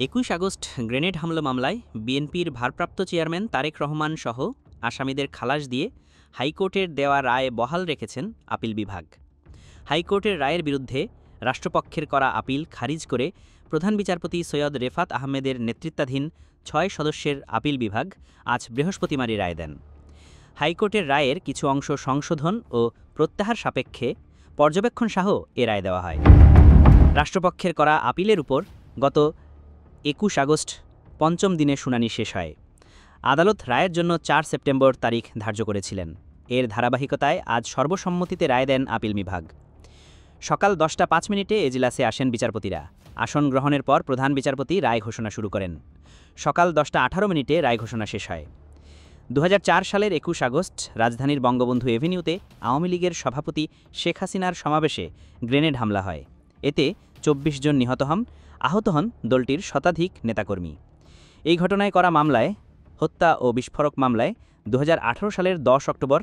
২১ August grenade হামলা মামলায় বিএনপির ভারপ্রাপ্ত চেয়ারম্যান তারেক রহমান সহ আসামিদের খালাস দিয়ে হাইকোর্টের দেওয়া রায় বহাল রেখেছেন আপিল বিভাগ। হাইকোর্টের রায়ের বিরুদ্ধে রাষ্ট্রপক্ষের করা আপিল খারিজ করে প্রধান বিচারপতি সৈয়দ রেফাত আহমেদের নেতৃত্বাধীন ৬ সদস্যের আপিল বিভাগ আজ বৃহস্পতিবারই রায় দেন। হাইকোর্টের রায়ের কিছু অংশ সংশোধন ও প্রত্যাহার সাপেক্ষে পর্যবেক্ষণ সহ এ রায় দেওয়া হয়। রাষ্ট্রপক্ষের করা আপিলের উপর গত ২১ আগস্ট পঞ্চম দিনে শুনানি শেষ হয়। আদালত রায়ের জন্য ৪ সেপ্টেম্বর তারিখ ধার্য করেছিলেন। এর ধারাবাহিকতায় আজ সর্বসম্মতিতে রায় দেন আপিল বিভাগ। সকাল ১০টা ৫ মিনিটে এজলাসে আসেন বিচারপতিরা। আসন গ্রহণের পর প্রধান বিচারপতি রায় ঘোষণা শুরু করেন। সকাল ১০টা ১৮ মিনিটে রায় ঘোষণা শেষ হয়। ২০০৪ সালের ২১ আগস্ট রাজধানীর বঙ্গবন্ধু এভিনিউতে আওয়ামী লীগের সভাপতি শেখ হাসিনার সমাবেশে গ্রেনেড হামলা হয়। এতে ২৪ জন নিহত হন, আহত হন দলটির শতাধিক নেতাকর্মী। এই ঘটনায় করা মামলায়, হত্যা ও বিস্ফোরক মামলায় ২০১৮ সালের ১০ অক্টোবর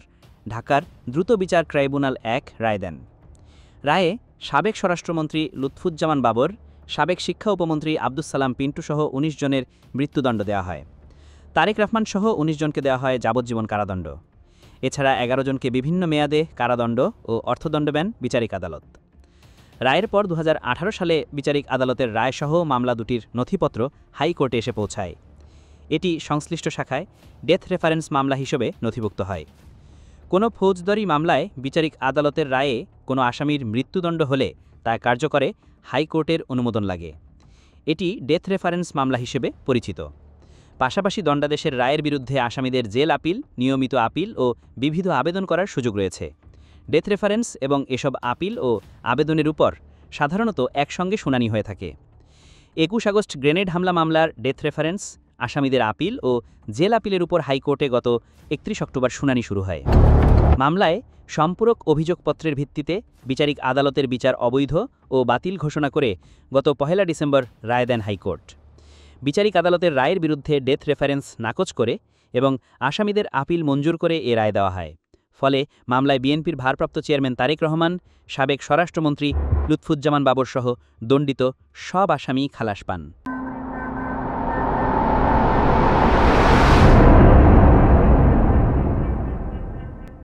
ঢাকার দ্রুত বিচার ট্রাইব্যুনাল ১ রায় দেন। রায়ে সাবেক স্বরাষ্ট্রমন্ত্রী লুৎফুজ্জামান বাবর, সাবেক শিক্ষা উপমন্ত্রী আব্দুস সালাম পিন্টুসহ ১৯ জনের মৃত্যুদণ্ড দেওয়া হয়। তারেক রহমান সহ ১৯ জনকে দেওয়া হয় যাবজ্জীবন কারাদণ্ড। এছাড়া ১১ জনকে বিভিন্ন মেয়াদে কারাদণ্ড ও অর্থদণ্ড দেন বিচারিক আদালত। রায়ের পর ২০১৮ সালে বিচারিক আদালতের রায়সহ মামলা দুটির নথিপত্র হাইকোর্টে এসে পৌঁছায়। এটি সংশ্লিষ্ট শাখায় ডেথ রেফারেন্স মামলা হিসেবে নথিভুক্ত হয়। কোনো ফৌজদারি মামলায় বিচারিক আদালতের রায়ে কোনো আসামির মৃত্যুদণ্ড হলে তা কার্যকরে হাইকোর্টের অনুমোদন লাগে। এটি ডেথ রেফারেন্স মামলা হিসেবে পরিচিত। পাশাপাশি দণ্ডাদেশের রায়ের বিরুদ্ধে আসামিদের জেল আপিল, নিয়মিত আপিল ও বিবিধ আবেদন করার সুযোগ রয়েছে। ডেথ রেফারেন্স এবং এসব আপিল ও আবেদনের উপর সাধারণত একসঙ্গে শুনানি হয়ে থাকে। ২১ আগস্ট গ্রেনেড হামলা মামলার ডেথ রেফারেন্স, আসামিদের আপিল ও জেল আপিলের উপর হাইকোর্টে গত ৩১ অক্টোবর শুনানি শুরু হয়। মামলায় সম্পূরক অভিযোগপত্রের ভিত্তিতে বিচারিক আদালতের বিচার অবৈধ ও বাতিল ঘোষণা করে গত ১ ডিসেম্বর রায় দেন হাইকোর্ট। বিচারিক আদালতের রায়ের বিরুদ্ধে ডেথ রেফারেন্স নাকচ করে এবং আসামিদের আপিল মঞ্জুর করে এ রায় দেওয়া হয়। ফলে মামলায় বিএনপির ভারপ্রাপ্ত চেয়ারম্যান তারেক রহমান, সাবেক স্বরাষ্ট্রমন্ত্রী লুৎফুজ্জামান বাবর সহ দণ্ডিত সব আসামি খালাস পান।